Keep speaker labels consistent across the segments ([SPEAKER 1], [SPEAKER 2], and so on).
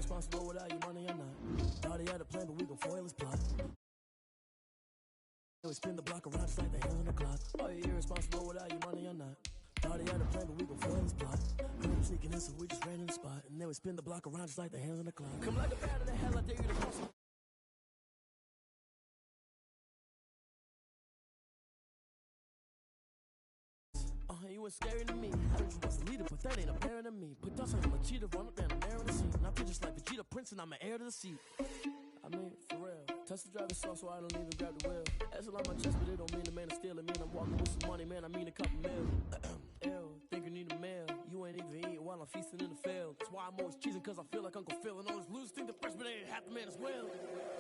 [SPEAKER 1] irresponsible without your money or not. Thought he had a plan, but we gon' foil his plot. We spin the block around just like the hands on the clock. Are you irresponsible without your money or not? Thought he had a plan, but we gon' foil his plot. Heard him sneaking in, so we just ran in the spot. And then we spin the block around just like the hands on the clock. Come like a bat in the hell, I dare you to cross. You was scary to me. I heard you was a leader, but that ain't apparent to me. Put dust on him, a cheetah, run up down the air in the scene. And I feel just like Vegeta Prince, and I'm an heir to the seat. I mean, for real. Touch the driver's slow, so I don't even grab the wheel. That's a lot on my chest, but it don't mean the man is stealing. Mean I'm walking with some money, man. I mean a couple mil. Ew, think you need a meal. You ain't even eating while I'm feasting in the field. That's why I'm always cheesing, cause I feel like Uncle Phil. And all this loose think the freshman ain't half the man as well.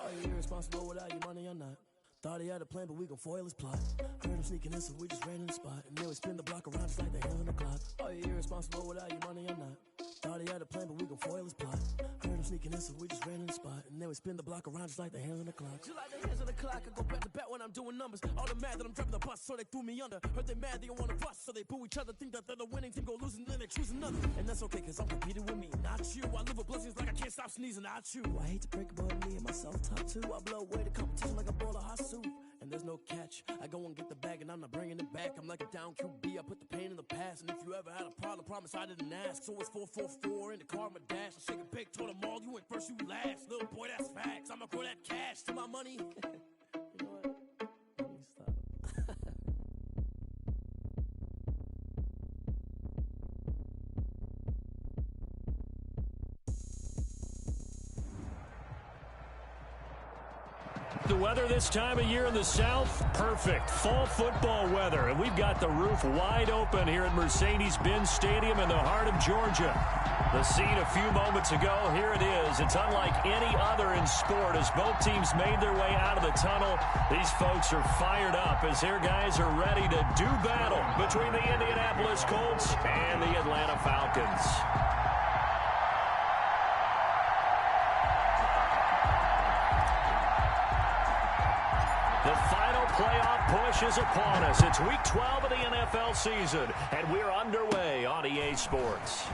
[SPEAKER 1] Are you irresponsible without your money or not? Thought he had a plan, but we gon' foil his plot. Heard him sneaking in, so we just ran in the spot. And then we spin the block around just like the hands on the clock. Are you irresponsible without your money or not? Thought he had a plan, but we gon' foil his plot. Heard him sneaking in, so we just ran in the spot. And then we spin the block around just like the hands on the clock. Just like the hands on the clock, I go back to back when I'm doing numbers. All the mad that I'm driving the bus, so they threw me under. Heard they mad, they don't wanna bust, so they boo each other. Think that they're the winning team, go losing, then they choose another. And that's okay, cause I'm competing with me, not you. I live with blessings like I can't stop sneezing, not you. I hate to break it, but me and my self-talk too. I blow away the competition like a bowl of hot soup. And there's no catch. I go and get the bag and I'm not bringing it back. I'm like a down QB, I put the pain in the past. And if you ever had a problem, promise I didn't ask. So it's 444 in the car, my dash. I shake a big, told them all, you went first, you last. Little boy, that's facts. I'ma grow that cash to my money. You know what? Let me stop.
[SPEAKER 2] The weather this time of year in the South, perfect. Fall football weather. And we've got the roof wide open here at Mercedes-Benz Stadium in the heart of Georgia. The scene a few moments ago, here it is. It's unlike any other in sport as both teams made their way out of the tunnel. These folks are fired up as their guys are ready to do battle between the Indianapolis Colts and the Atlanta Falcons. The final playoff push is upon us. It's Week 12 of the NFL season, and we're underway on EA Sports.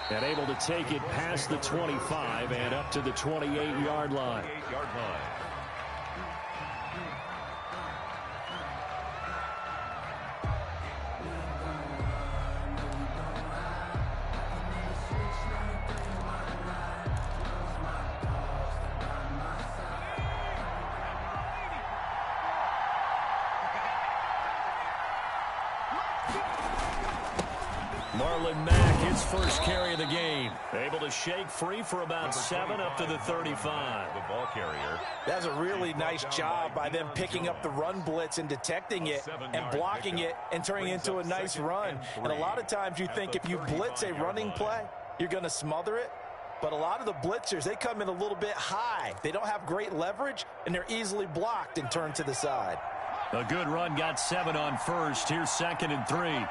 [SPEAKER 2] And able to take it past the 25 and up to the 28-yard line. Marlon Mack, his first carry of the game. Able to shake free for about 7 up to the 35.
[SPEAKER 3] The ball carrier.
[SPEAKER 4] That's a really nice job by them picking up the run blitz and detecting it and blocking it and turning it into a nice run. And a lot of times you think if you blitz a running play, you're going to smother it. But a lot of the blitzers, they come in a little bit high. They don't have great leverage, and they're easily blocked and turned to the side.
[SPEAKER 2] A good run, got 7 on first. Here's 2nd and 3.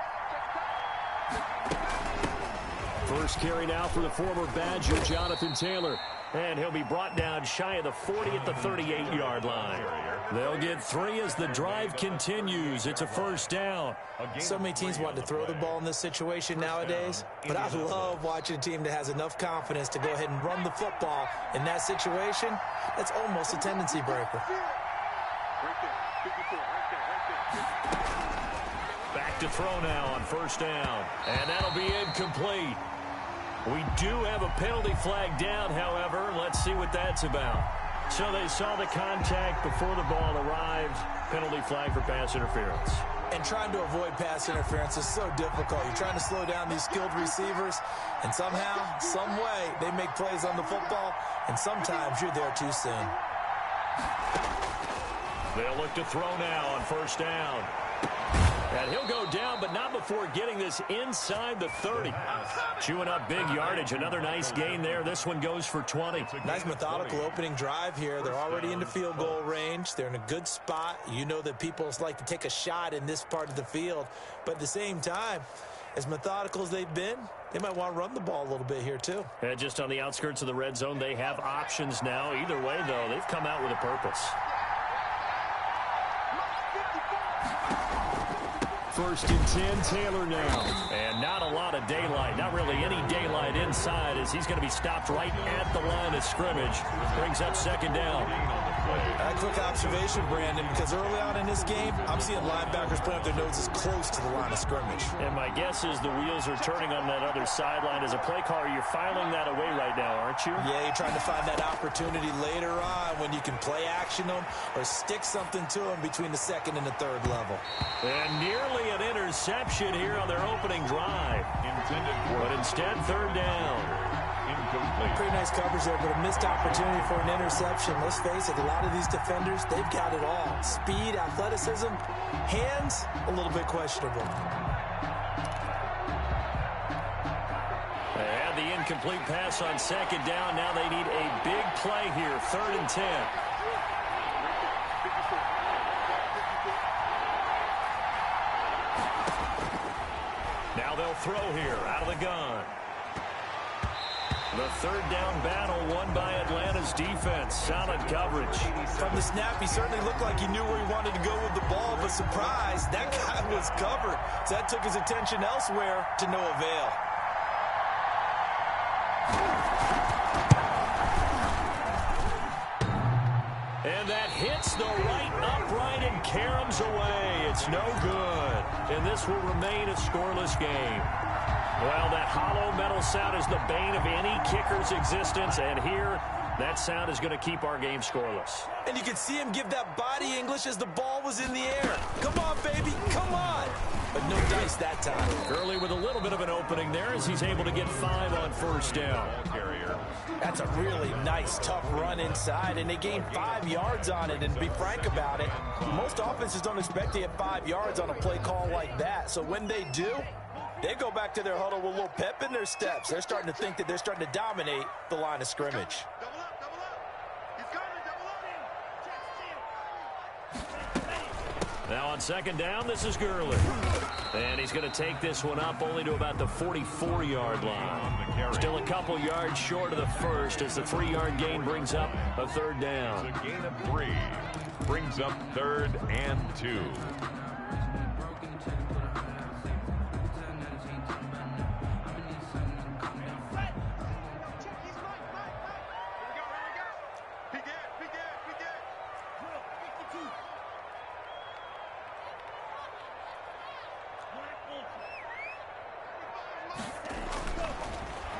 [SPEAKER 2] First carry now for the former Badger, Jonathan Taylor. And he'll be brought down shy of the 40 at the 38-yard line. They'll get 3 as the drive continues. It's a first down.
[SPEAKER 4] So many teams want to throw the ball in this situation nowadays, but I love watching a team that has enough confidence to go ahead and run the football in that situation. That's almost a tendency breaker.
[SPEAKER 2] Back to throw now on first down. And that'll be incomplete. We do have a penalty flag down, however. Let's see what that's about. So they saw the contact before the ball arrived. Penalty flag for pass interference.
[SPEAKER 4] And trying to avoid pass interference is so difficult. You're trying to slow down these skilled receivers, and somehow, some way, they make plays on the football, and sometimes you're there too soon.
[SPEAKER 2] They'll look to throw now on first down. And he'll go down, but not before getting this inside the 30. Chewing up big yardage. Another nice gain there. This one goes for 20.
[SPEAKER 4] Nice methodical opening drive here. They're already into field goal range. They're in a good spot. You know that people like to take a shot in this part of the field. But at the same time, as methodical as they've been, they might want to run the ball a little bit here too.
[SPEAKER 2] And just on the outskirts of the red zone, they have options now. Either way, though, they've come out with a purpose. 1st and 10, Taylor now. And not a lot of daylight, not really any daylight inside as he's going to be stopped right at the line of scrimmage. Brings up 2nd down.
[SPEAKER 4] A quick observation, Brandon, because early on in this game, I'm seeing linebackers putting up their noses close to the line of scrimmage.
[SPEAKER 2] And my guess is the wheels are turning on that other sideline. As a play caller, you're filing that away right now, aren't you?
[SPEAKER 4] Yeah, you're trying to find that opportunity later on when you can play action them or stick something to them between the 2nd and the 3rd level.
[SPEAKER 2] And nearly an interception here on their opening drive. But instead, 3rd down.
[SPEAKER 4] Pretty nice coverage there, but a missed opportunity for an interception. Let's face it, a lot of these defenders, they've got it all. Speed, athleticism, hands, a little bit questionable.
[SPEAKER 2] They had the incomplete pass on 2nd down. Now they need a big play here, 3rd and 10. Now they'll throw here out of the gun. The 3rd down battle won by Atlanta's defense. Solid coverage.
[SPEAKER 4] From the snap, he certainly looked like he knew where he wanted to go with the ball, but surprise, that guy was covered. So that took his attention elsewhere to no avail.
[SPEAKER 2] And that hits the right upright and caroms away. It's no good. And this will remain a scoreless game. Well, that hollow metal sound is the bane of any kicker's existence, and here, that sound is going to keep our game scoreless.
[SPEAKER 4] And you could see him give that body English as the ball was in the air. Come on, baby, come on. But no dice that time.
[SPEAKER 2] Gurley with a little bit of an opening there as he's able to get 5 on 1st down.
[SPEAKER 4] That's a really nice, tough run inside, and they gained 5 yards on it. And to be frank about it, most offenses don't expect to get 5 yards on a play call like that. So when they do, they go back to their huddle with a little pep in their steps. They're starting to think that they're starting to dominate the line of scrimmage.
[SPEAKER 2] Now on 2nd down, this is Gurley. And he's going to take this one up only to about the 44-yard line. Still a couple yards short of the 1st as the 3-yard gain brings up a 3rd down.
[SPEAKER 3] A gain of 3 brings up 3rd and 2.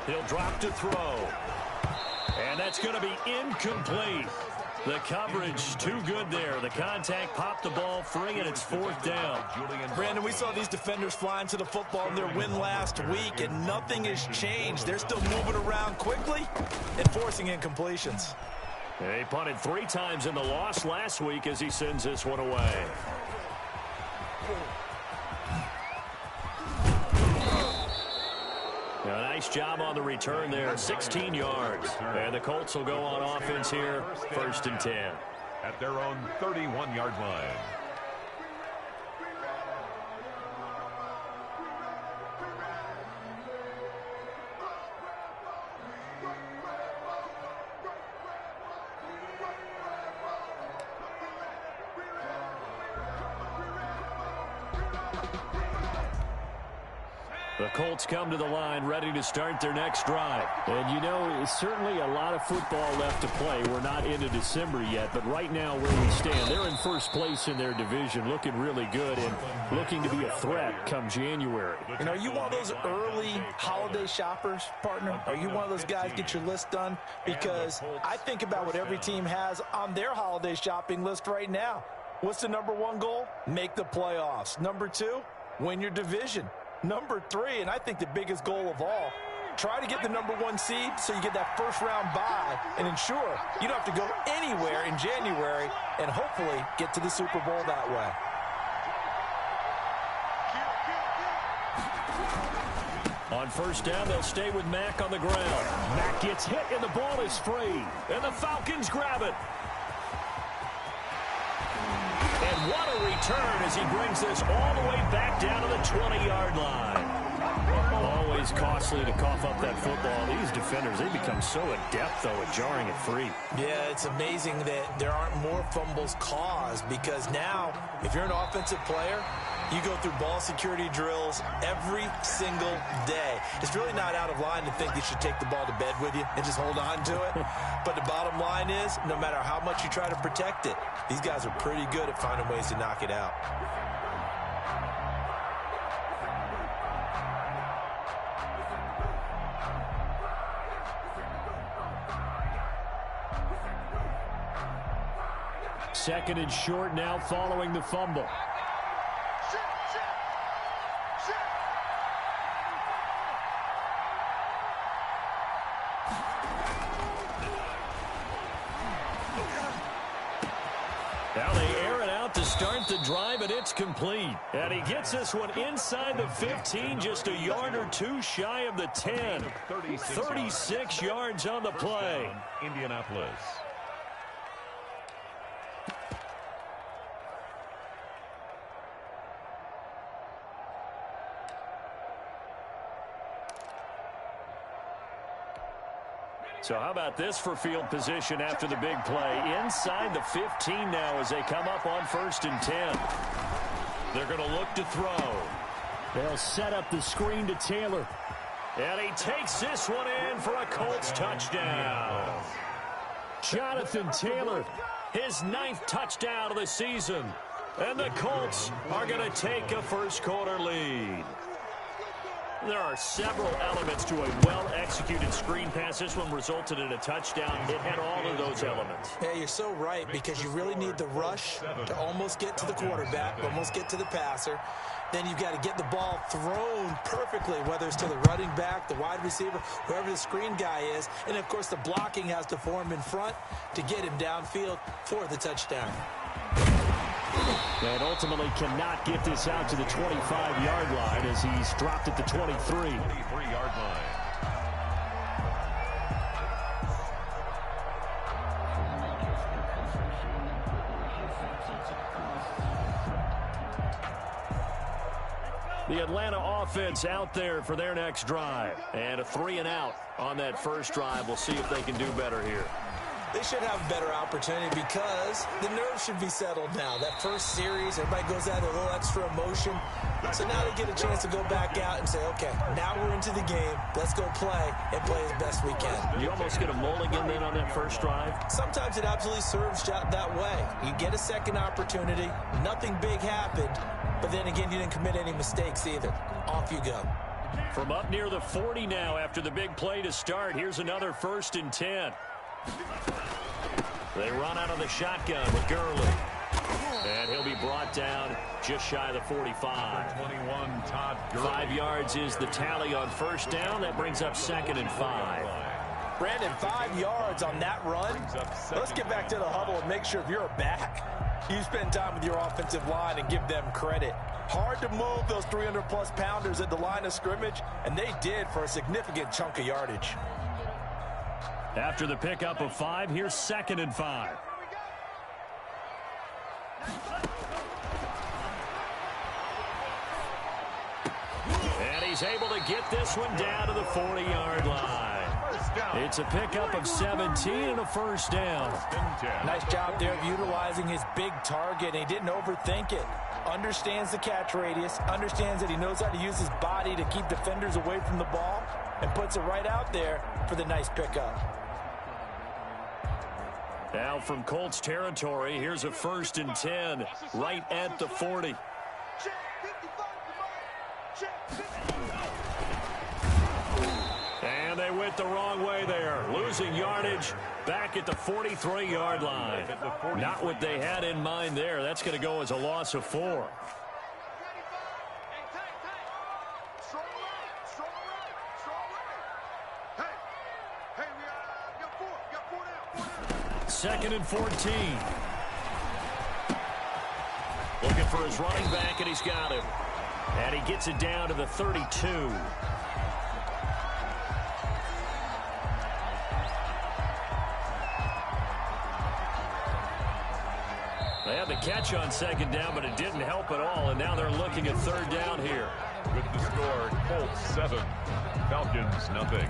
[SPEAKER 2] He'll drop to throw. And that's going to be incomplete. The coverage too good there. The contact popped the ball free, and it's 4th down.
[SPEAKER 4] Brandon, we saw these defenders flying to the football in their win last week, and nothing has changed. They're still moving around quickly and forcing incompletions.
[SPEAKER 2] He punted 3 times in the loss last week as he sends this one away. A nice job on the return there, 16 yards. And the Colts will go on offense here, 1st and 10.
[SPEAKER 3] At their own 31-yard line.
[SPEAKER 2] The Colts come to the line ready to start their next drive.
[SPEAKER 5] And, you know, certainly a lot of football left to play. We're not into December yet, but right now where we stand, they're in 1st place in their division, looking really good and looking to be a threat come January.
[SPEAKER 4] You know, are you one of those early holiday shoppers, partner? Are you one of those guys get your list done? Because I think about what every team has on their holiday shopping list right now. What's the #1 goal? Make the playoffs. #2, win your division. #3, and I think the biggest goal of all, try to get the #1 seed so you get that 1st-round bye and ensure you don't have to go anywhere in January and hopefully get to the Super Bowl that way.
[SPEAKER 2] On 1st down, they'll stay with Mack on the ground. Mack gets hit, and the ball is free. And the Falcons grab it. And what a return as he brings this all the way back down to the 20-yard line. Always costly to cough up that football. These defenders, they become so adept, though, at jarring it free.
[SPEAKER 4] Yeah, it's amazing that there aren't more fumbles caused because now, if you're an offensive player, You go through ball security drills every single day. It's really not out of line to think you should take the ball to bed with you and just hold on to it. But the bottom line is, no matter how much you try to protect it, these guys are pretty good at finding ways to knock it out.
[SPEAKER 5] Second and short now following the fumble. Now they air it out to start the drive, and it's complete. And he gets this one inside the 15, just a yard or two shy of the 10. 36 yards on the play.
[SPEAKER 3] Indianapolis.
[SPEAKER 5] So how about this for field position after the big play? Inside the 15 now as they come up on 1st and 10. They're going to look to throw. They'll set up the screen to Taylor. And he takes this one in for a Colts touchdown. Jonathan Taylor, his 9th touchdown of the season. And the Colts are going to take a first-quarter lead. There are several elements to a well-executed screen pass. This one resulted in a touchdown. It had all of those elements.
[SPEAKER 4] Yeah, you're so right, because you really need the rush to almost get to the quarterback, almost get to the passer. Then you've got to get the ball thrown perfectly, whether it's to the running back, the wide receiver, whoever the screen guy is. And, of course, the blocking has to form in front to get him downfield for the touchdown.
[SPEAKER 5] And ultimately cannot get this out to the 25-yard line as he's dropped at the 23.
[SPEAKER 3] 23-yard line.
[SPEAKER 5] The Atlanta offense out there for their next drive. And a 3-and-out on that first drive. We'll see if they can do better here.
[SPEAKER 4] They should have a better opportunity because the nerves should be settled now. That first series, everybody goes out with a little extra emotion. So now they get a chance to go back out and say, okay, now we're into the game. Let's go play and play as best we can.
[SPEAKER 5] You almost get a mulligan then on that first drive?
[SPEAKER 4] Sometimes it absolutely serves that way. You get a second opportunity. Nothing big happened. But then again, you didn't commit any mistakes either. Off you go.
[SPEAKER 5] From up near the 40 now after the big play to start, here's another 1st and 10. They run out of the shotgun with Gurley. And he'll be brought down just shy of the 45.
[SPEAKER 3] 21, Todd Gurley.
[SPEAKER 5] 5 yards is the tally on first down. That brings up 2nd and 5.
[SPEAKER 4] Brandon, 5 yards on that run. Let's get back to the huddle and make sure if you're a back, you spend time with your offensive line and give them credit. Hard to move those 300-plus pounders at the line of scrimmage, and they did for a significant chunk of yardage.
[SPEAKER 5] After the pickup of 5, here's 2nd and 5. And he's able to get this one down to the 40-yard line. It's a pickup of 17 and a first down.
[SPEAKER 4] Nice job there of utilizing his big target. He didn't overthink it. Understands the catch radius, understands that he knows how to use his body to keep defenders away from the ball, and puts it right out there for the nice pickup.
[SPEAKER 5] Now from Colts territory, here's a 1st and 10 right at the 40. And they went the wrong way there, losing yardage back at the 43-yard line. Not what they had in mind there. That's going to go as a loss of 4. Second and 14. Looking for his running back, and he's got him. And he gets it down to the 32. They had the catch on 2nd down, but it didn't help at all, and now they're looking at 3rd down here.
[SPEAKER 3] With the score, Colts 7, Falcons nothing.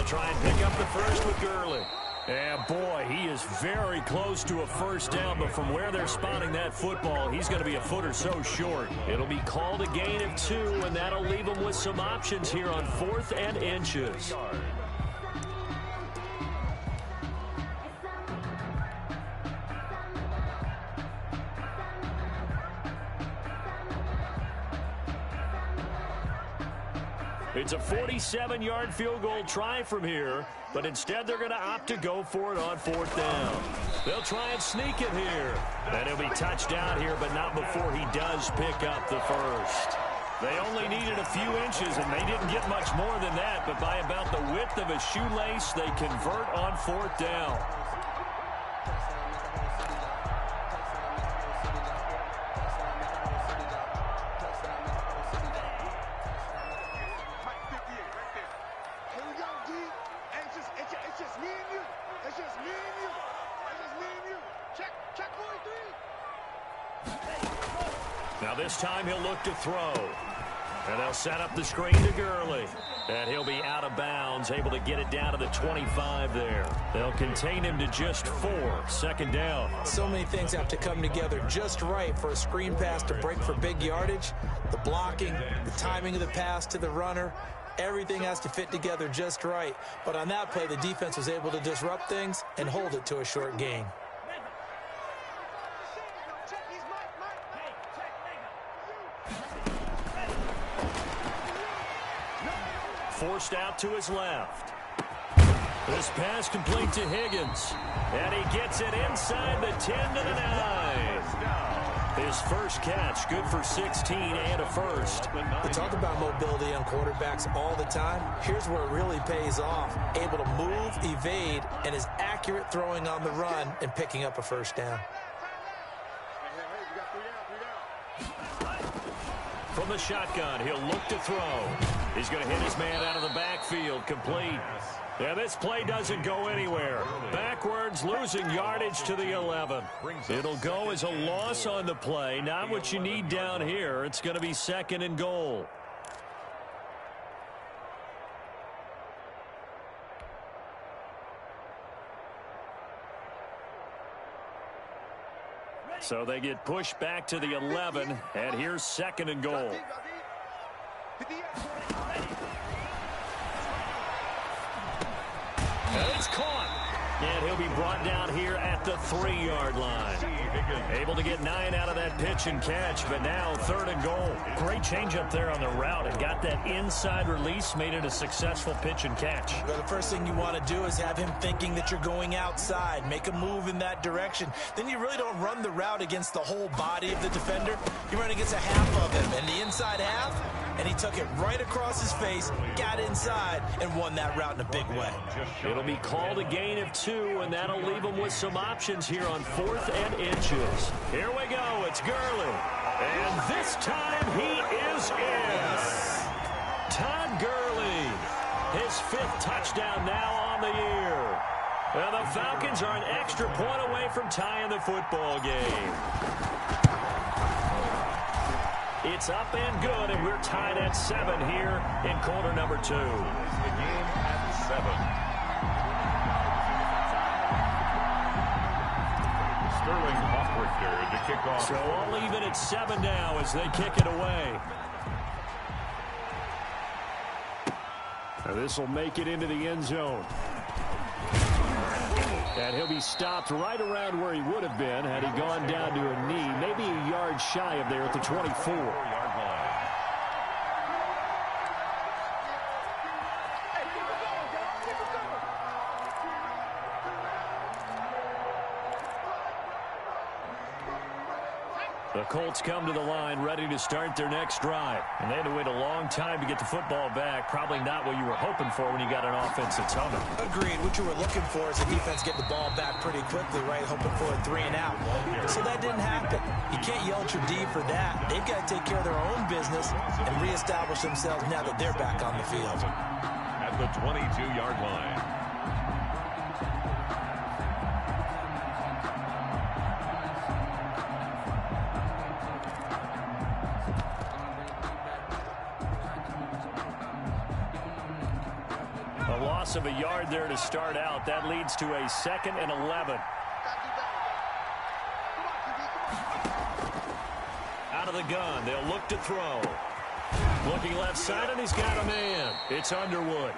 [SPEAKER 2] try and pick up the first with Gurley. And, boy, he is very close to a first down, but from where they're spotting that football, he's going to be a foot or so short. It'll be called a gain of 2, and that'll leave him with some options here on 4th and inches. It's a 47-yard field goal try from here, but instead they're going to opt to go for it on 4th down. They'll try and sneak it here. And he'll be touched down here, but not before he does pick up the first. They only needed a few inches, and they didn't get much more than that, but by about the width of a shoelace, they convert on 4th down. Now this time he'll look to throw. And they'll set up the screen to Gurley. And he'll be out of bounds, able to get it down to the 25 there. They'll contain him to just 4, 2nd down.
[SPEAKER 4] So many things have to come together just right for a screen pass to break for big yardage. The blocking, the timing of the pass to the runner, everything has to fit together just right. But on that play, the defense was able to disrupt things and hold it to a short gain.
[SPEAKER 2] Forced out to his left. This pass complete to Higgins. And he gets it inside the 10 to the 9. His first catch, good for 16 and a first.
[SPEAKER 4] We talk about mobility on quarterbacks all the time. Here's where it really pays off. Able to move, evade, and is accurate throwing on the run and picking up a first down.
[SPEAKER 2] From the shotgun, he'll look to throw. He's going to hit his man out of the backfield, complete. Yeah, this play doesn't go anywhere. Backwards, losing yardage to the 11. It'll go as a loss on the play. Not what you need down here. It's going to be 2nd and goal. So they get pushed back to the 11, and here's 2nd and goal. And it's caught. And he'll be brought down here at the 3-yard line. Able to get 9 out of that pitch and catch, but now 3rd and goal. Great change up there on the route and got that inside release, made it a successful pitch and catch.
[SPEAKER 4] Well, the first thing you want to do is have him thinking that you're going outside, make a move in that direction. Then you really don't run the route against the whole body of the defender. You run against a half of him, and the inside half, and he took it right across his face, got inside, and won that route in a big way.
[SPEAKER 2] It'll be called a gain of 2, and that'll leave him with some options here on 4th and inches. Here we go. It's Gurley. And this time he is in. Todd Gurley, his 5th touchdown now on the year. Well, the Falcons are an extra point away from tying the football game. It's up and good, and we're tied at 7 here in quarter number 2.
[SPEAKER 3] The game at 7. Sterling Hoffrichter to kick off.
[SPEAKER 2] So all even at 7 now as they kick it away. Now this will make it into the end zone. And he'll be stopped right around where he would have been had he gone down to a knee, maybe a yard shy of there at the 24. The Colts come to the line ready to start their next drive. And they had to wait a long time to get the football back. Probably not what you were hoping for when you got an offense that's humming.
[SPEAKER 4] Agreed. What you were looking for is the defense getting the ball back pretty quickly, right? Hoping for a 3 and out. So that didn't happen. You can't yell at your D for that. They've got to take care of their own business and reestablish themselves now that they're back on the field.
[SPEAKER 3] At the 22-yard line.
[SPEAKER 2] Loss of a yard there to start out. That leads to a 2nd and 11. Out of the gun. They'll look to throw. Looking left side, and he's got a man. It's Underwood.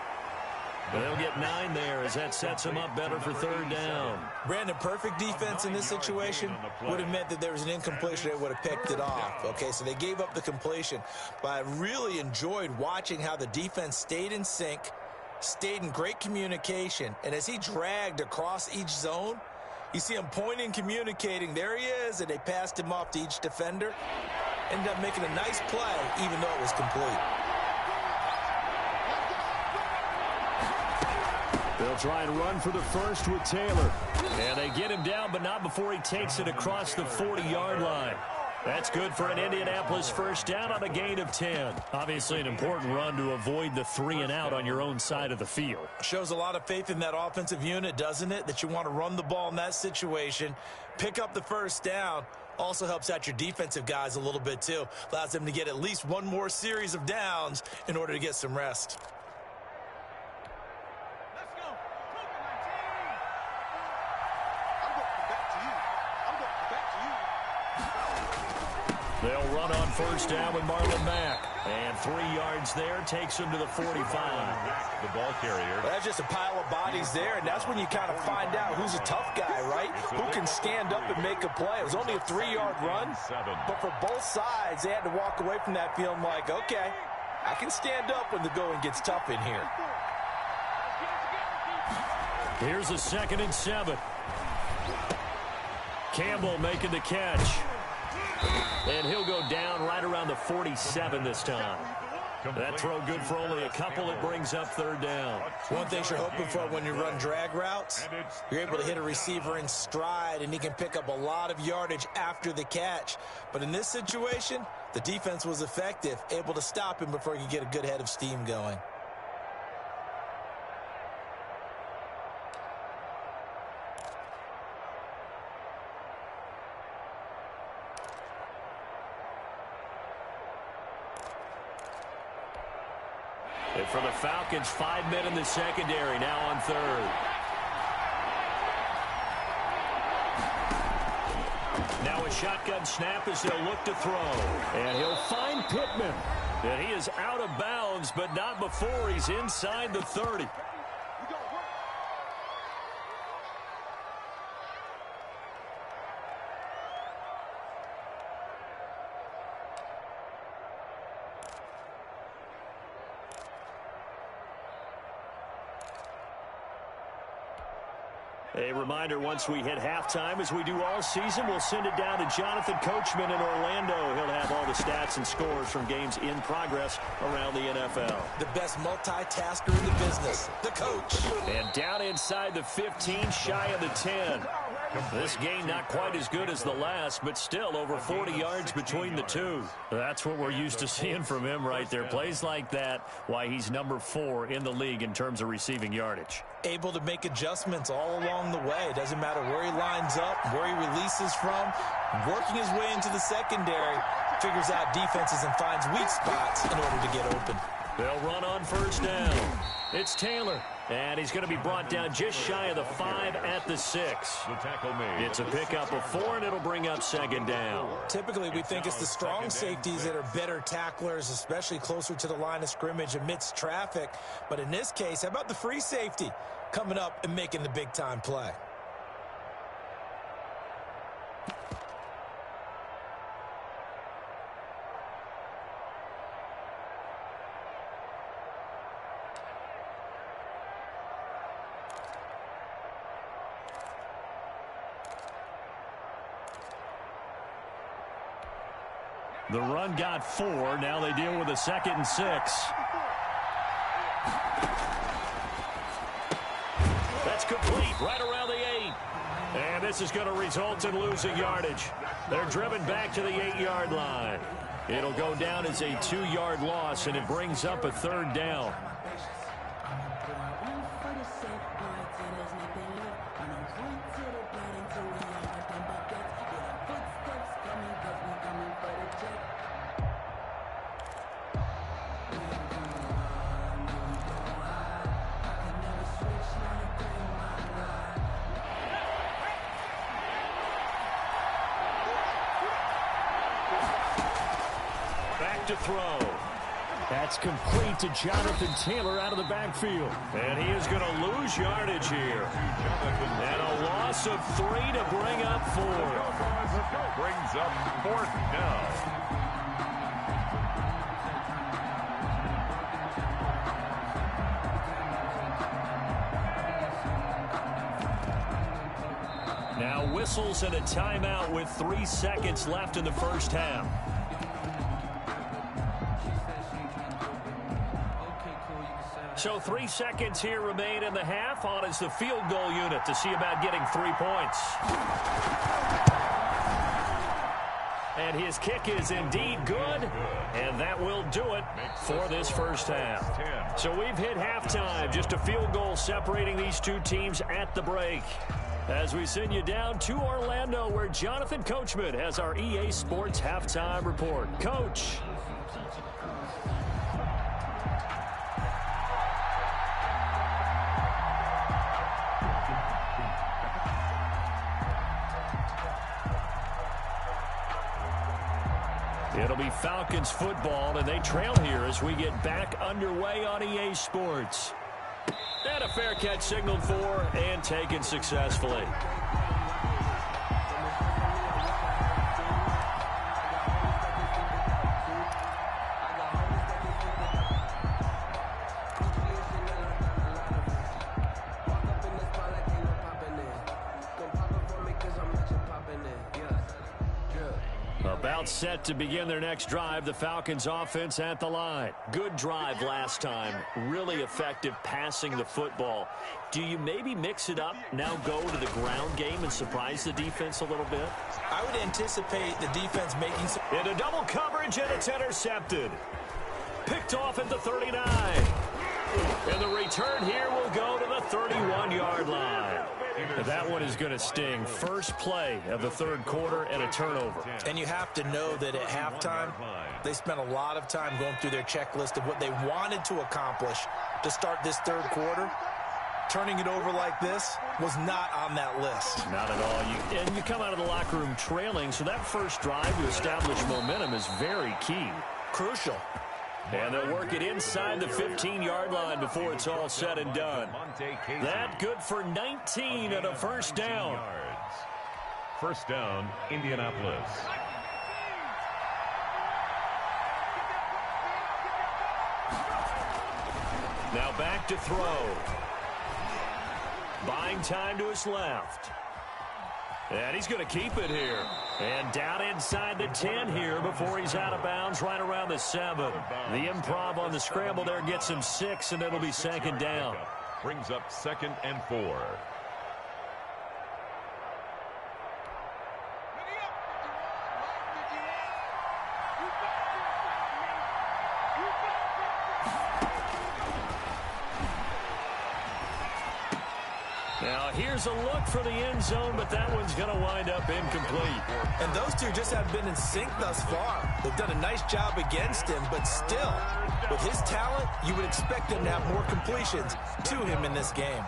[SPEAKER 2] They'll get 9 there as that sets him up better for 3rd down.
[SPEAKER 4] Brandon, perfect defense in this situation would have meant that there was an incompletion that would have picked it off. Okay, so they gave up the completion. But I really enjoyed watching how the defense stayed in sync, stayed in great communication. And as he dragged across each zone, you see him pointing, communicating. There he is, and they passed him off to each defender. Ended up making a nice play, even though it was complete.
[SPEAKER 2] They'll try and run for the first with Taylor. And they get him down, but not before he takes it across the 40-yard line. That's good for an Indianapolis first down on a gain of 10. Obviously an important run to avoid the 3-and-out on your own side of the field.
[SPEAKER 4] Shows a lot of faith in that offensive unit, doesn't it? That you want to run the ball in that situation, pick up the first down. Also helps out your defensive guys a little bit, too. Allows them to get at least one more series of downs in order to get some rest.
[SPEAKER 2] They'll run on first down with Marlon Mack. And 3 yards there takes him to the 45.
[SPEAKER 3] The ball carrier.
[SPEAKER 4] Well, that's just a pile of bodies there, and that's when you kind of find out who's a tough guy, right? Who can stand up and make a play. It was only a 3-yard run, but for both sides, they had to walk away from that feeling like, okay, I can stand up when the going gets tough in here.
[SPEAKER 2] Here's a 2nd and 7. Campbell making the catch. And he'll go down right around the 47 this time. That throw good for only a couple. It brings up 3rd down.
[SPEAKER 4] One thing you're hoping for when you run drag routes, you're able to hit a receiver in stride, and he can pick up a lot of yardage after the catch. But in this situation, the defense was effective, able to stop him before he could get a good head of steam going.
[SPEAKER 2] And for the Falcons, 5 men in the secondary, now on 3rd. Now a shotgun snap as they'll look to throw. And he'll find Pittman. And he is out of bounds, but not before he's inside the 30. A reminder, once we hit halftime, as we do all season, we'll send it down to Jonathan Coachman in Orlando. He'll have all the stats and scores from games in progress around the NFL.
[SPEAKER 4] The best multitasker in the business, the coach.
[SPEAKER 2] And down inside the 15, shy of the 10. This game not quite as good as the last, but still over 40 yards between the two. That's what we're used to seeing from him right there. Plays like that, why he's number 4 in the league in terms of receiving yardage.
[SPEAKER 4] Able to make adjustments all along the way. It doesn't matter where he lines up, where he releases from. Working his way into the secondary, figures out defenses and finds weak spots in order to get open.
[SPEAKER 2] They'll run on first down. It's Taylor. And he's going to be brought down just shy of the 5 at the 6.
[SPEAKER 3] The tackle made.
[SPEAKER 2] It's a pickup of 4, and it'll bring up 2nd down.
[SPEAKER 4] Typically, we think it's the strong safeties that are better tacklers, especially closer to the line of scrimmage amidst traffic. But in this case, how about the free safety coming up and making the big-time play?
[SPEAKER 2] The run got 4. Now they deal with a 2nd and 6. That's complete right around the 8. And this is going to result in losing yardage. They're driven back to the 8-yard line. It'll go down as a 2-yard loss, and it brings up a 3rd down. to throw. That's complete to Jonathan Taylor out of the backfield. And he is going to lose yardage here. And a loss of 3 to bring up 4.
[SPEAKER 3] Brings up 4th down.
[SPEAKER 2] Now whistles and a timeout with 3 seconds left in the first half. So 3 seconds here remain in the half. On is the field goal unit to see about getting 3 points. And his kick is indeed good, and that will do it for this first half. So we've hit halftime, just a field goal separating these two teams at the break. As we send you down to Orlando, where Jonathan Coachman has our EA Sports halftime report. Coach. It'll be Falcons football, and they trail here as we get back underway on EA Sports. And a fair catch signaled for and taken successfully. About set to begin their next drive, the Falcons offense at the line. Good drive last time. Really effective passing the football. Do you maybe mix it up, now go to the ground game and surprise the defense a little bit?
[SPEAKER 4] I would anticipate the defense making some...
[SPEAKER 2] Into double coverage, and it's intercepted. Picked off at the 39. And the return here will go to the 31-yard line. That one is going to sting. First play of the third quarter and a turnover.
[SPEAKER 4] And you have to know that at halftime, they spent a lot of time going through their checklist of what they wanted to accomplish to start this third quarter. Turning it over like this was not on that list.
[SPEAKER 2] Not at all. And you come out of the locker room trailing, so that first drive to establish momentum is very key.
[SPEAKER 4] Crucial.
[SPEAKER 2] And they'll work it inside the 15-yard line before it's all said and done. That good for 19 and a first down.
[SPEAKER 3] First down, Indianapolis.
[SPEAKER 2] Now back to throw. Buying time to his left. And he's going to keep it here. And down inside the 10 here before he's out of bounds right around the 7. The improv on the scramble there gets him 6, and it'll be second down.
[SPEAKER 3] Brings up 2nd and 4.
[SPEAKER 2] Now here's a look for the end zone, but that one's going to wind up incomplete.
[SPEAKER 4] And those two just have been in sync thus far. They've done a nice job against him, but still, with his talent, you would expect him to have more completions to him in this game.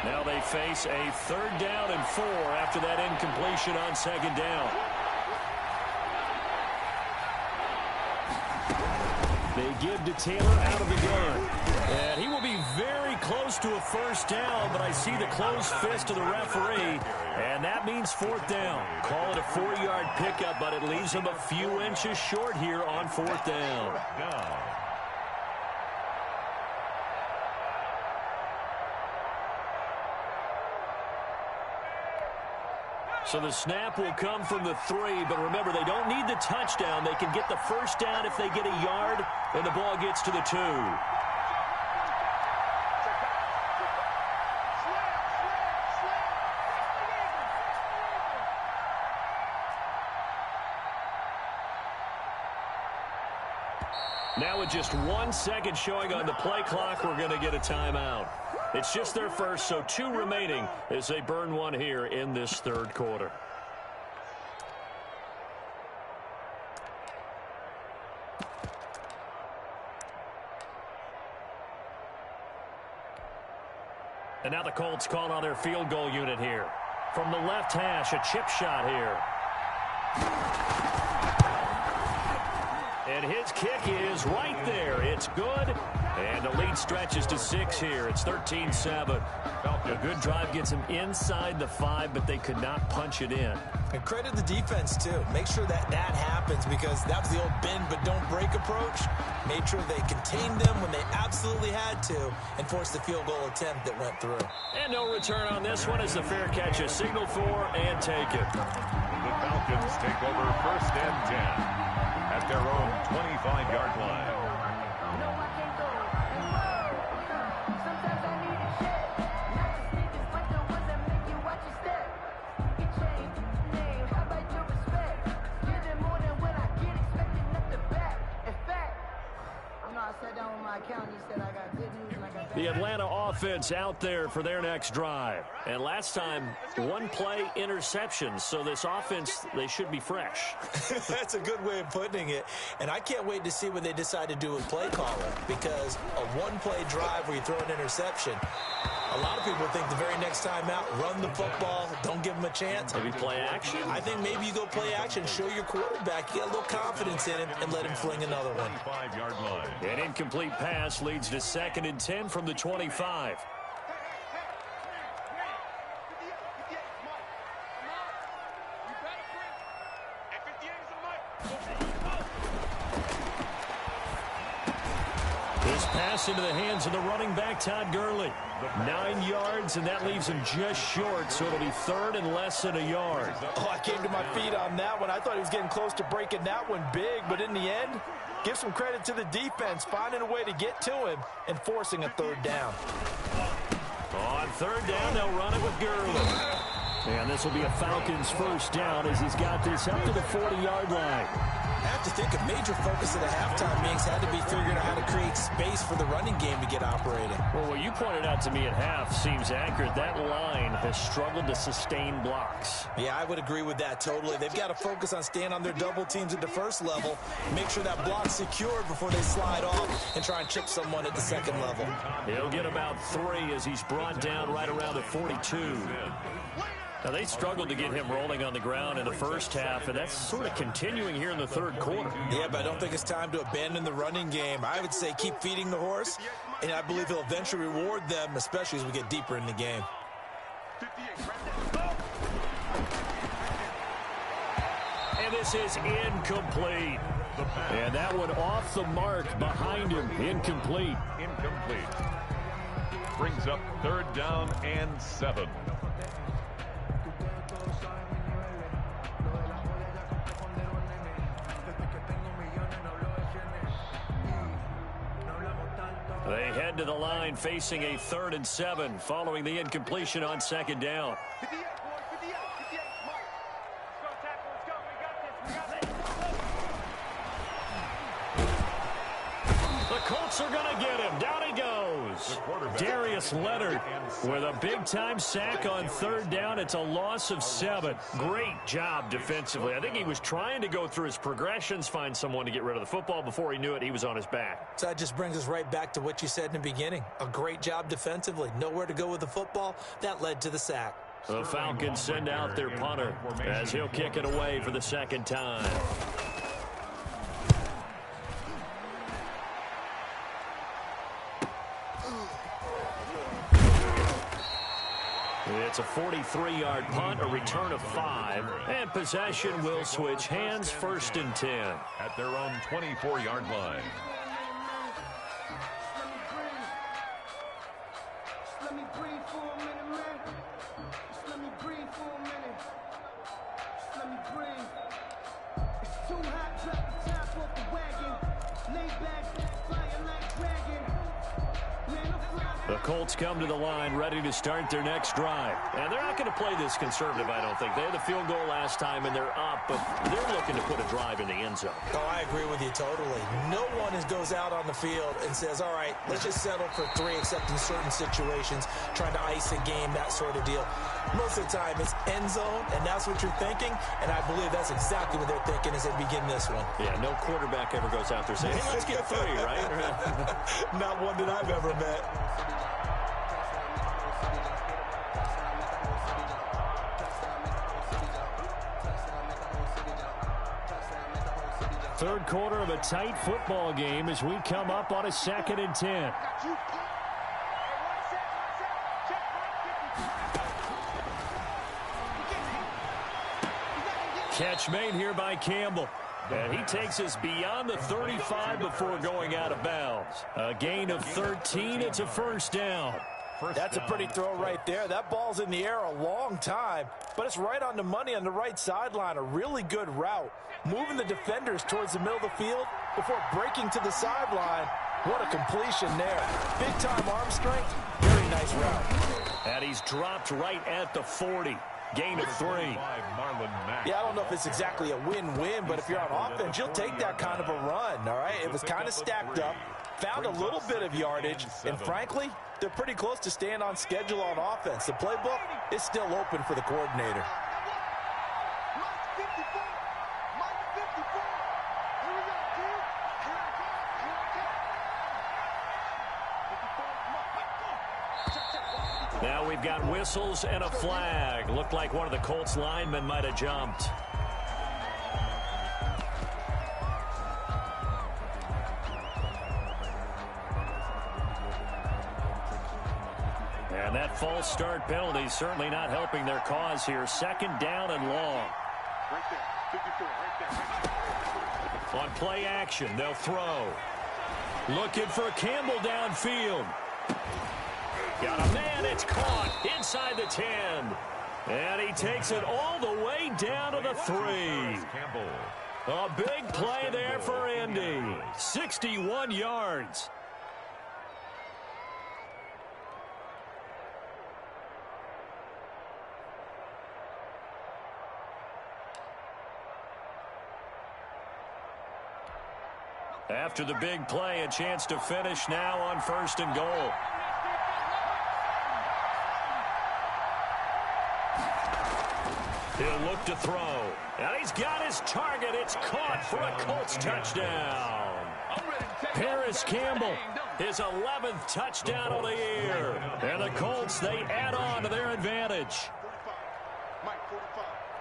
[SPEAKER 2] Now they face a 3rd down and 4 after that incompletion on 2nd down. They give to Taylor out of the gun. And he will be very close to a first down, but I see the closed fist of the referee, and that means 4th down. Call it a 4-yard pickup, but it leaves him a few inches short here on 4th down. So the snap will come from the 3, but remember, they don't need the touchdown. They can get the first down if they get a yard, and the ball gets to the 2. Now with just 1 second showing on the play clock, we're going to get a timeout. It's just their first, so 2 remaining as they burn one here in this third quarter. And now the Colts call on their field goal unit here. From the left hash, a chip shot here. And his kick is right there. It's good. And the lead stretches to 6 here. It's 13-7. A good drive gets him inside the 5, but they could not punch it in.
[SPEAKER 4] And credit the defense, too. Make sure that happens, because that was the old bend but don't break approach. Made sure they contained them when they absolutely had to and forced the field goal attempt that went through.
[SPEAKER 2] And no return on this one as the fair catch is signaled for and taken.
[SPEAKER 3] The Falcons take over 1st and 10 at their own 25-yard line.
[SPEAKER 2] The Atlanta offense out there for their next drive. And last time, 1-play interceptions. So this offense, they should be fresh.
[SPEAKER 4] That's a good way of putting it. And I can't wait to see what they decide to do with play calling, because a 1-play drive where you throw an interception, a lot of people think the very next time out, run the football, don't give them a chance.
[SPEAKER 2] Maybe play action?
[SPEAKER 4] I think maybe you go play action, show your quarterback, you get a little confidence in him, and let him fling another one.
[SPEAKER 3] 25-yard line.
[SPEAKER 2] An incomplete pass leads to 2nd and 10 from the 25. This pass into the hands of the running back, Todd Gurley. 9 yards, and that leaves him just short, so it'll be 3rd and less than a yard.
[SPEAKER 4] Oh, I came to my feet on that one. I thought he was getting close to breaking that one big, but in the end, give some credit to the defense, finding a way to get to him and forcing a 3rd down.
[SPEAKER 2] On 3rd down, they'll run it with Gurley. And this will be a Falcons 1st down as he's got this up to the 40-yard line.
[SPEAKER 4] I have to think a major focus of the halftime meetings had to be figuring out how to create space for the running game to get operating.
[SPEAKER 2] Well, what you pointed out to me at half seems accurate. That line has struggled to sustain blocks.
[SPEAKER 4] Yeah, I would agree with that totally. They've got to focus on staying on their double teams at the 1st level, make sure that block's secured before they slide off and try and chip someone at the 2nd level.
[SPEAKER 2] He'll get about 3 as he's brought down right around the 42. Now, they struggled to get him rolling on the ground in the 1st half, and that's sort of continuing here in the 3rd quarter.
[SPEAKER 4] Yeah, but I don't think it's time to abandon the running game. I would say keep feeding the horse, and I believe he'll eventually reward them, especially as we get deeper in the game.
[SPEAKER 2] And this is incomplete. And that one off the mark behind him. Incomplete.
[SPEAKER 3] Incomplete. Brings up 3rd down and 7.
[SPEAKER 2] They head to the line facing a 3rd and 7 following the incompletion on 2nd down. The Colts are going to get him. Down he goes. Darius Leonard with a big-time sack on 3rd down. It's a loss of 7. Great job defensively. I think he was trying to go through his progressions, find someone to get rid of the football. Before he knew it, he was on his back.
[SPEAKER 4] So that just brings us right back to what you said in the beginning. A great job defensively. Nowhere to go with the football. That led to the sack.
[SPEAKER 2] The Falcons send out their punter as he'll kick it away for the 2nd time. It's a 43-yard punt, a return of 5, and possession will switch hands, 1st and 10.
[SPEAKER 3] At their own 24-yard line.
[SPEAKER 6] Let me breathe for a minute, man. Just let me breathe for a minute. Just let me breathe. It's too hot, drop the top off the wagon. Lay back, flying like dragon. Man, I'm flying.
[SPEAKER 2] The Colts come to the line ready to start their next drive. And they're not going to play this conservative, I don't think. They had a field goal last time, and they're up, but they're looking to put a drive in the end zone.
[SPEAKER 4] Oh, I agree with you totally. No one goes out on the field and says, all right, let's just settle for 3, except in certain situations, trying to ice a game, that sort of deal. Most of the time, it's end zone, and that's what you're thinking, and I believe that's exactly what they're thinking as they begin this one.
[SPEAKER 2] Yeah, no quarterback ever goes out there saying, hey, let's get 3, right?
[SPEAKER 4] Not one that I've ever met.
[SPEAKER 5] third quarter of a tight football game as we come up on a 2nd and 10. Catch made here by Campbell. And he takes us beyond the 35 before going out of bounds. A gain of 13. It's a first down.
[SPEAKER 4] That's a pretty throw right there. That ball's in the air a long time, but it's right on the money on the right sideline. A really good route. Moving the defenders towards the middle of the field before breaking to the sideline. What a completion there. Big-time arm strength. Very nice route.
[SPEAKER 5] And he's dropped right at the 40. Gain of 3.
[SPEAKER 4] Yeah, I don't know if it's exactly a win-win, but if you're on offense, you'll take that kind of a run, all right? It was kind of stacked up, found a little bit of yardage, and frankly, they're pretty close to staying on schedule on offense. The playbook is still open for the coordinator.
[SPEAKER 5] Now we've got whistles and a flag. Looked like one of the Colts linemen might have jumped. And that false start penalty certainly not helping their cause here. 2nd down and long.
[SPEAKER 7] Right there, 54, right there.
[SPEAKER 5] On play action, they'll throw. Looking for Campbell downfield. Got a man, it's caught inside the 10. And he takes it all the way down to the 3. A big play there for Indy. 61 yards. After the big play, a chance to finish now on 1st and goal. He'll look to throw. And he's got his target. It's caught for a Colts touchdown. Paris Campbell, his 11th touchdown of the year. And the Colts, they add on to their advantage.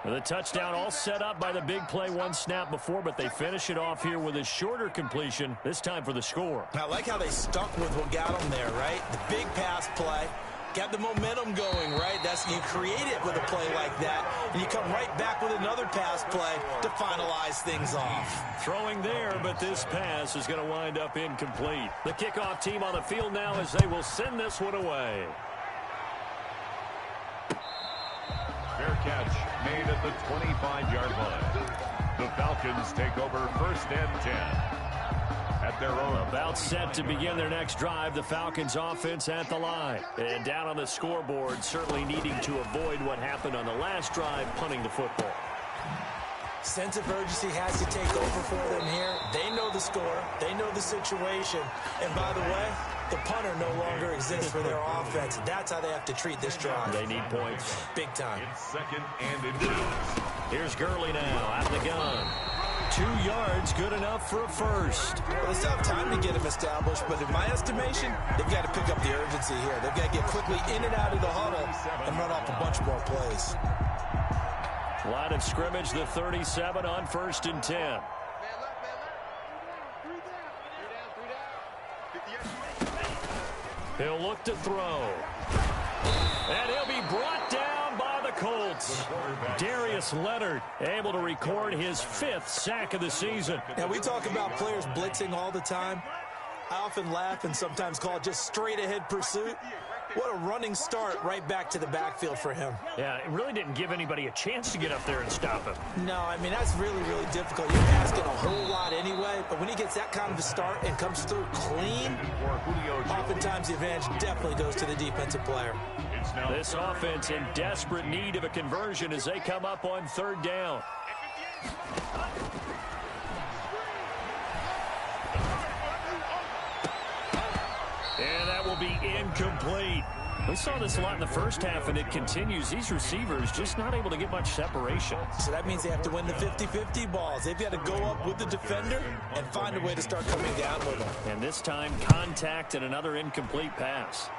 [SPEAKER 5] The touchdown all set up by the big play one snap before, but they finish it off here with a shorter completion, this time for the score.
[SPEAKER 4] I like how they stuck with what got them there, right? The big pass play. Got the momentum going, right? You create it with a play like that, and you come right back with another pass play to finalize things off.
[SPEAKER 5] Throwing there, but this pass is going to wind up incomplete. The kickoff team on the field now as they will send this one away.
[SPEAKER 3] Fair catch made at the 25-yard line. The Falcons take over 1st and 10. At their own.
[SPEAKER 5] About set to begin their next drive, the Falcons offense at the line. And down on the scoreboard, certainly needing to avoid what happened on the last drive, punting the football.
[SPEAKER 4] Sense of urgency has to take over for them here. They know the score. They know the situation. And by the way, the punter no longer exists for their offense. That's how they have to treat this drive.
[SPEAKER 5] They need points.
[SPEAKER 4] Big time.
[SPEAKER 3] It's 2nd and inches.
[SPEAKER 5] Here's Gurley now out of the gun. 2 yards, good enough for a first.
[SPEAKER 4] Well, they still have time to get him established, but in my estimation, they've got to pick up the urgency here. They've got to get quickly in and out of the huddle and run off a bunch more plays.
[SPEAKER 5] Line of scrimmage, the 37 on 1st and 10. He'll look to throw. And he'll be brought down by the Colts. Darius Leonard able to record his 5th sack of the season.
[SPEAKER 4] And we talk about players blitzing all the time. I often laugh and sometimes call it just straight ahead pursuit. What a running start right back to the backfield for him.
[SPEAKER 5] Yeah, it really didn't give anybody a chance to get up there and stop him.
[SPEAKER 4] No, I mean, that's really, really difficult. You're asking a whole lot anyway, but when he gets that kind of a start and comes through clean, oftentimes the advantage definitely goes to the defensive player.
[SPEAKER 5] This offense in desperate need of a conversion as they come up on 3rd down. And that will be incomplete. We saw this a lot in the first half, and it continues. These receivers just not able to get much separation.
[SPEAKER 4] So that means they have to win the 50-50 balls. They've got to go up with the defender and find a way to start coming down with them.
[SPEAKER 5] And this time, contact and another incomplete pass.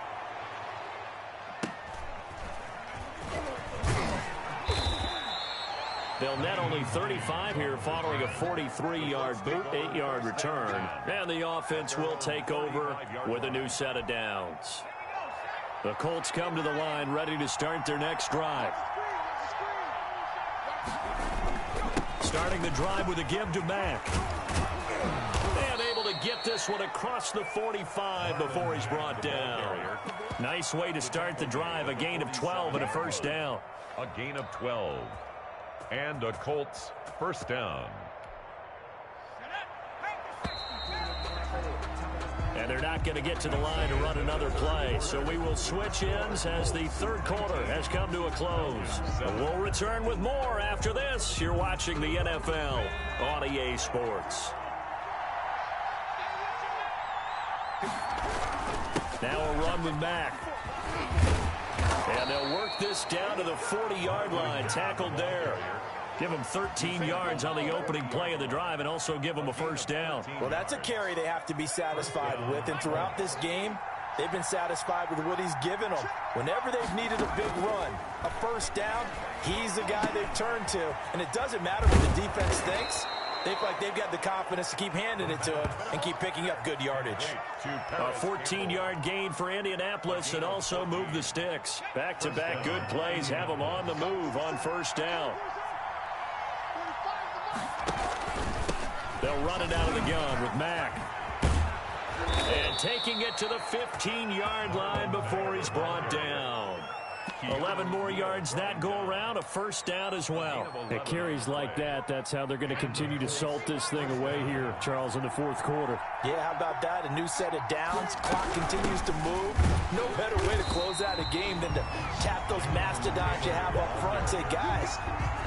[SPEAKER 2] They'll net only 35 here following a 43-yard boot, 8-yard return. And the offense will take over with a new set of downs. The Colts come to the line ready to start their next drive. Starting the drive with a give to Mack. And able to get this one across the 45 before he's brought down. Nice way to start the drive. A gain of 12 and a first down.
[SPEAKER 3] A gain of 12. And a Colts first down.
[SPEAKER 2] And they're not going to get to the line to run another play. So we will switch ends as the third quarter has come to a close. We'll return with more after this. You're watching the NFL on EA Sports. Now a run with Mack. And they'll work this down to the 40-yard line. Tackled there. Give them 13 yards on the opening play of the drive and also give them a first down.
[SPEAKER 4] Well, that's a carry they have to be satisfied with. And throughout this game, they've been satisfied with what he's given them. Whenever they've needed a big run, a first down, he's the guy they've turned to. And it doesn't matter what the defense thinks. They feel like they've got the confidence to keep handing it to him and keep picking up good yardage.
[SPEAKER 2] A 14-yard gain for Indianapolis and also move the sticks. Back-to-back good plays have them on the move on first down. They'll run it out of the gun with Mack. And taking it to the 15-yard line before he's brought down. 11 more yards that go around, a first down as well.
[SPEAKER 5] At carries like that, that's how they're going to continue to salt this thing away here, Charles, in the fourth quarter.
[SPEAKER 4] Yeah, how about that? A new set of downs. Clock continues to move. No better way to close out a game than to tap those mastodons you have up front. Say, guys,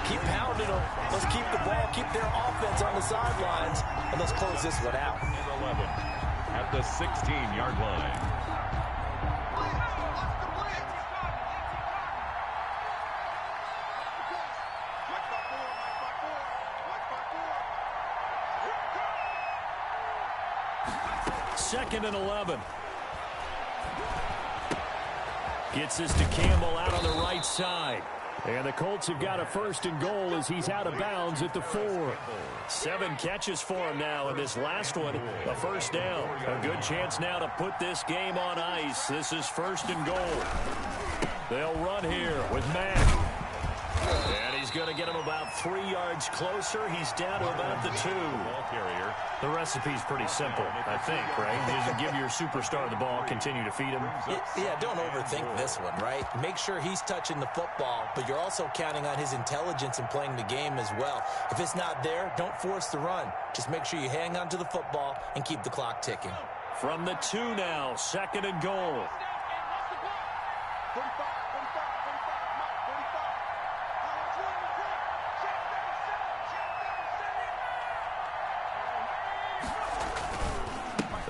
[SPEAKER 4] keep pounding them. Let's keep the ball, keep their offense on the sidelines, and let's close this one out.
[SPEAKER 3] 11 at the 16-yard line.
[SPEAKER 2] Second and 11. Gets this to Campbell out on the right side. And the Colts have got a first and goal as he's out of bounds at the 4. 7 catches for him now, and this last one, a first down. A good chance now to put this game on ice. This is first and goal. They'll run here with Mack. And he's going to get him about 3 yards closer. He's down to about the 2. The recipe's pretty simple, I think, right? You just give your superstar the ball, continue to feed him.
[SPEAKER 4] Yeah, don't overthink this one, right? Make sure he's touching the football, but you're also counting on his intelligence in playing the game as well. If it's not there, don't force the run. Just make sure you hang on to the football and keep the clock ticking.
[SPEAKER 2] From the 2 now, second and goal.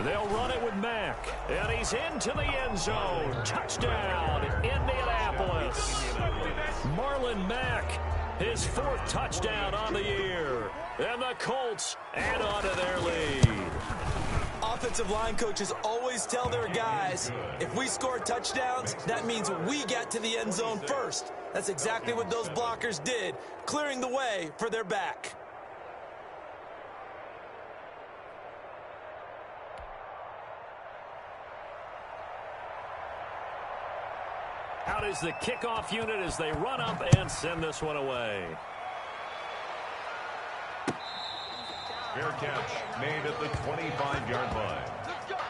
[SPEAKER 2] They'll run it with Mack, and he's into the end zone. Touchdown, Indianapolis. Marlon Mack, his 4th touchdown on the year. And the Colts add on to their lead.
[SPEAKER 4] Offensive line coaches always tell their guys, if we score touchdowns, that means we get to the end zone first. That's exactly what those blockers did, clearing the way for their back.
[SPEAKER 2] Out is the kickoff unit as they run up and send this one away.
[SPEAKER 3] Fair catch made at the 25-yard line.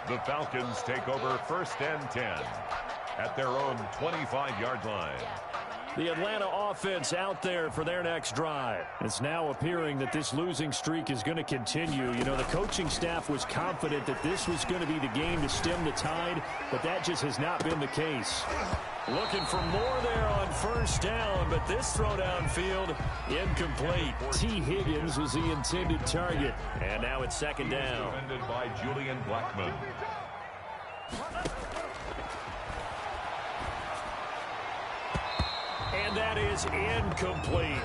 [SPEAKER 3] The Falcons take over first and 10 at their own 25-yard line.
[SPEAKER 2] The Atlanta offense out there for their next drive.
[SPEAKER 5] It's now appearing that this losing streak is going to continue. You know, the coaching staff was confident that this was going to be the game to stem the tide, but that just has not been the case.
[SPEAKER 2] Looking for more there on first down, but this throw downfield incomplete.
[SPEAKER 5] T. Higgins was the intended target.
[SPEAKER 2] And now it's second down.
[SPEAKER 3] Defended by Julian Blackman.
[SPEAKER 2] And that is incomplete.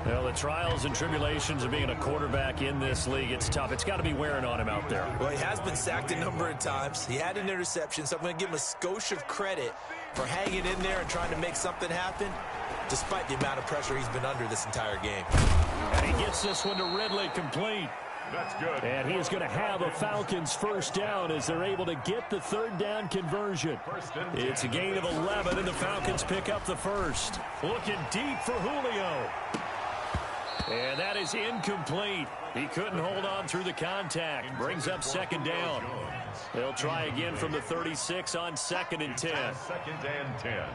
[SPEAKER 2] Well, the trials and tribulations of being a quarterback in this league, it's tough. It's got to be wearing on him out there.
[SPEAKER 4] Well, he has been sacked a number of times. He had an interception, so I'm going to give him a skosh of credit for hanging in there and trying to make something happen. despite the amount of pressure he's been under this entire game.
[SPEAKER 5] And he gets this one to Ridley complete.
[SPEAKER 3] That's good.
[SPEAKER 5] And he is going to have a Falcons first down as they're able to get the third down conversion. It's a gain of 11, and the Falcons pick up the first. Looking deep for Julio. And that is incomplete. He couldn't hold on through the contact. Brings up second down. They'll try again from the 36 on 2nd and 10.
[SPEAKER 3] 2nd and 10.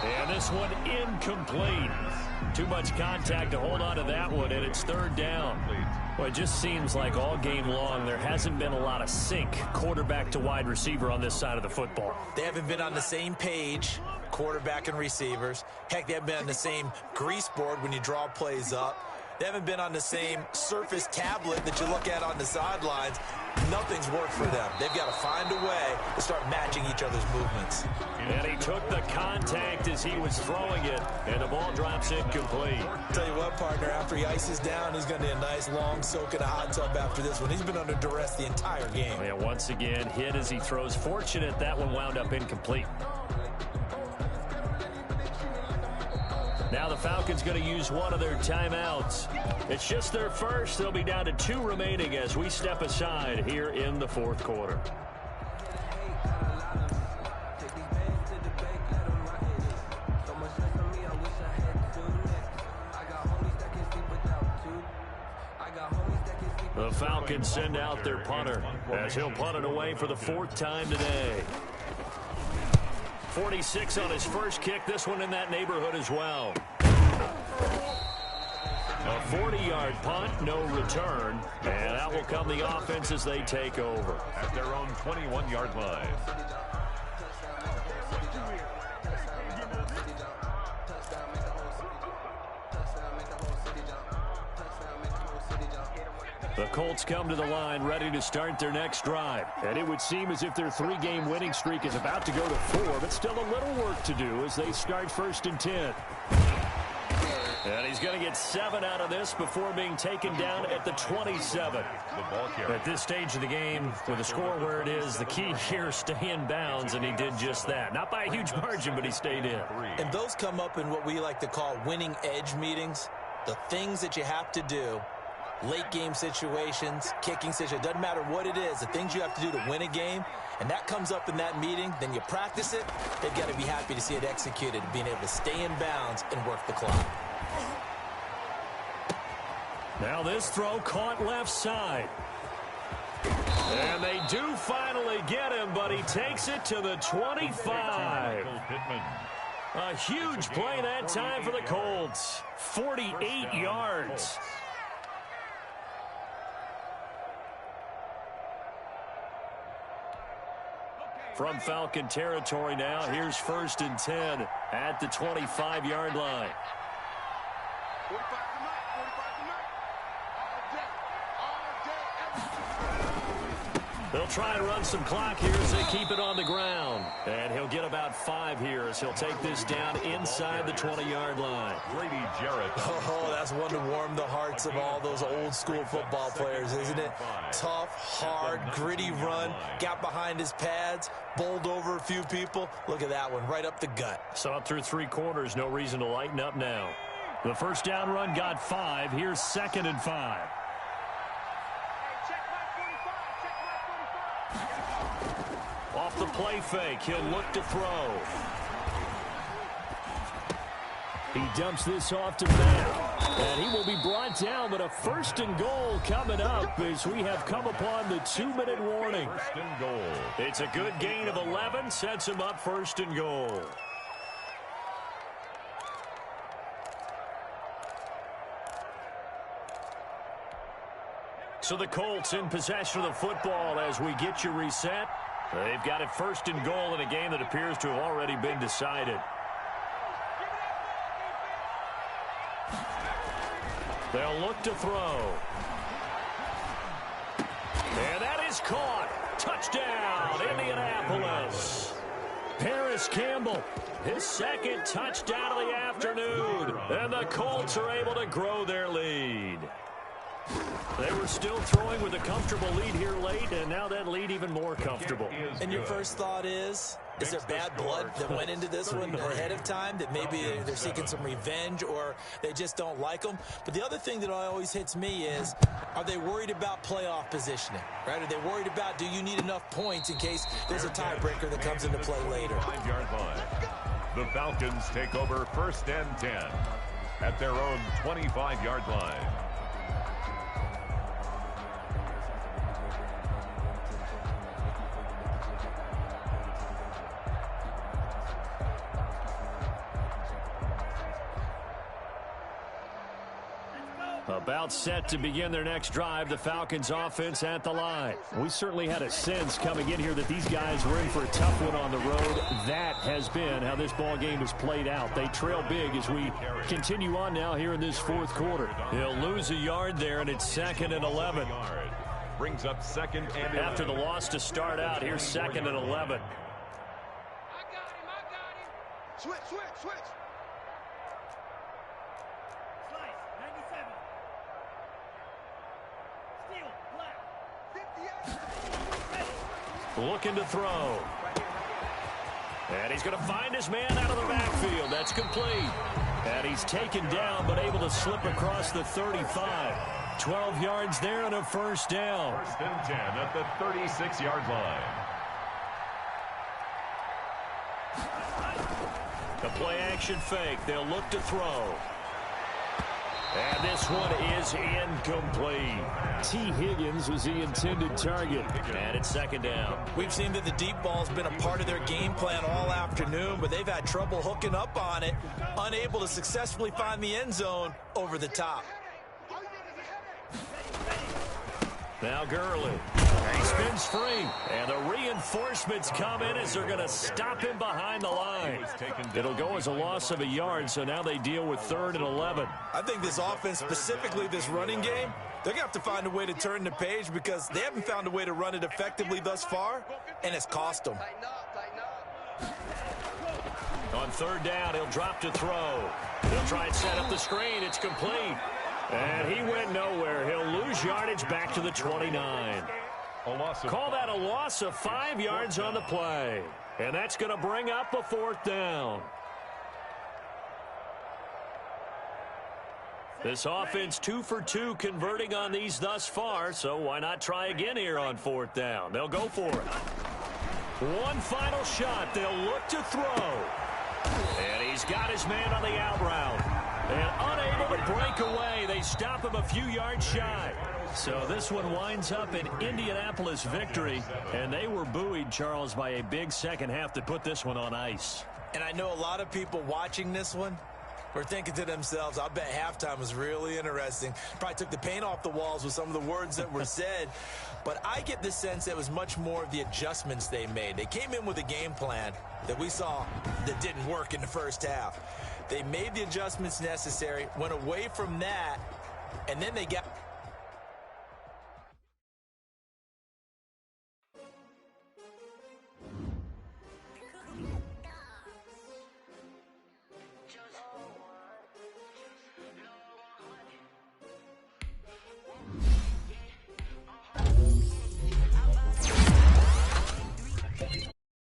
[SPEAKER 5] And this one incomplete. Too much contact to hold on to that one, and it's third down. Well, it just seems like all game long there hasn't been a lot of sync quarterback to wide receiver on this side of the football.
[SPEAKER 4] They haven't been on the same page, quarterback and receivers. Heck, they haven't been on the same grease board when you draw plays up. They haven't been on the same surface tablet that you look at on the sidelines. Nothing's worked for them. They've got to find a way to start matching each other's movements.
[SPEAKER 5] And he took the contact as he was throwing it, and the ball drops incomplete.
[SPEAKER 4] Tell you what, partner, after he ices down, he's going to need a nice long soak in a hot tub after this one. He's been under duress the entire game.
[SPEAKER 5] And once again, hit as he throws. Fortunate that one wound up incomplete. Now the Falcons going to use one of their timeouts. It's just their first. They'll be down to 2 remaining as we step aside here in the 4th quarter. The Falcons send out their punter as he'll punt it away for the 4th time today. 46 on his first kick. This one in that neighborhood as well. A 40-yard punt, no return. And out will come the offense as they take over.
[SPEAKER 3] At their own 21-yard line.
[SPEAKER 5] The Colts come to the line ready to start their next drive. And it would seem as if their 3-game winning streak is about to go to 4, but still a little work to do as they start 1st and 10. And he's going to get 7 out of this before being taken down at the 27. At this stage of the game, with the score where it is, the key here is stay in bounds, and he did just that. Not by a huge margin, but he stayed in.
[SPEAKER 4] And those come up in what we like to call winning edge meetings. The things that you have to do. Late game situations, kicking situations, doesn't matter what it is, the things you have to do to win a game, and that comes up in that meeting, then you practice it, they've got to be happy to see it executed, being able to stay in bounds and work the clock.
[SPEAKER 5] Now this throw caught left side. And they do finally get him, but he takes it to the 25. A huge play that time for the Colts. 48 yards. From Falcon territory now, here's 1st and 10 at the 25-yard line.
[SPEAKER 7] 45 tonight.
[SPEAKER 5] They'll try and run some clock here as they keep it on the ground. And he'll get about 5 here as he'll take this down inside the 20-yard line.
[SPEAKER 3] Grady Jarrett.
[SPEAKER 4] Oh, that's one to warm the hearts of all those old-school football players, isn't it? Tough, hard, gritty run, got behind his pads, bowled over a few people. Look at that one, right up the gut.
[SPEAKER 5] Saw it through 3 quarters, no reason to lighten up now. The first down run got 5. Here's 2nd and 5. Off the play fake, he'll look to throw. He dumps this off to Matt, and he will be brought down, but a 1st and goal coming up as we have come upon the 2-minute warning.
[SPEAKER 3] 1st and goal.
[SPEAKER 5] It's a good gain of 11, sets him up 1st and goal. So the Colts in possession of the football as we get you reset. They've got it 1st and goal in a game that appears to have already been decided. They'll look to throw. And that is caught. Touchdown, Indianapolis. Paris Campbell, his 2nd touchdown of the afternoon. And the Colts are able to grow their lead. They were still throwing with a comfortable lead here late, and now that lead even more comfortable.
[SPEAKER 4] And your first thought is, Is there bad blood that went into this one ahead of time, that maybe they're seeking some revenge or they just don't like them? But the other thing that always hits me is, are they worried about playoff positioning, right? Are they worried about, do you need enough points in case there's a tiebreaker that comes into play later?
[SPEAKER 3] 5-yard line. The Falcons take over 1st and 10 at their own 25-yard line.
[SPEAKER 2] About set to begin their next drive, the Falcons offense at the line.
[SPEAKER 5] We certainly had a sense coming in here that these guys were in for a tough one on the road. That has been how this ball game has played out. They trail big as we continue on now here in this 4th quarter.
[SPEAKER 2] He'll lose a yard there, and it's 2nd and 11.
[SPEAKER 3] Brings up 2nd and 11.
[SPEAKER 2] After the loss to start out, here's 2nd and 11.
[SPEAKER 7] I got him. Switch.
[SPEAKER 2] Looking to throw. And he's going to find his man out of the backfield. That's complete. And he's taken down but able to slip across the 35. 12 yards there and a 1st down.
[SPEAKER 3] 1st and 10 at the 36-yard line.
[SPEAKER 2] The play action fake. They'll look to throw. And this one is incomplete.
[SPEAKER 5] T. Higgins was the intended target.
[SPEAKER 2] And it's 2nd down.
[SPEAKER 4] We've seen that the deep ball's been a part of their game plan all afternoon, but they've had trouble hooking up on it, unable to successfully find the end zone over the top.
[SPEAKER 2] Now Gurley. He spins free. And the reinforcements come in as they're going to stop him behind the line. It'll go as a loss of a yard, so now they deal with 3rd and 11.
[SPEAKER 4] I think this offense, specifically this running game, they're going to have to find a way to turn the page because they haven't found a way to run it effectively thus far, and it's cost them.
[SPEAKER 2] On 3rd down, he'll drop to throw. He'll try and set up the screen. It's complete. And he went nowhere. He'll lose yardage back to the 29. Call that a loss of 5 yards on the play. And that's going to bring up a 4th down. This offense 2 for 2 converting on these thus far, so why not try again here on 4th down? They'll go for it. One final shot. They'll look to throw. And he's got his man on the out route. And unable to break away, they stop him a few yards shy. So this one winds up an Indianapolis victory, and they were buoyed, Charles, by a big second half to put this one on ice.
[SPEAKER 4] And I know a lot of people watching this one were thinking to themselves, I bet halftime was really interesting. Probably took the paint off the walls with some of the words that were said. But I get the sense it was much more of the adjustments they made. They came in with a game plan that we saw that didn't work in the first half. They made the adjustments necessary, went away from that, and then they got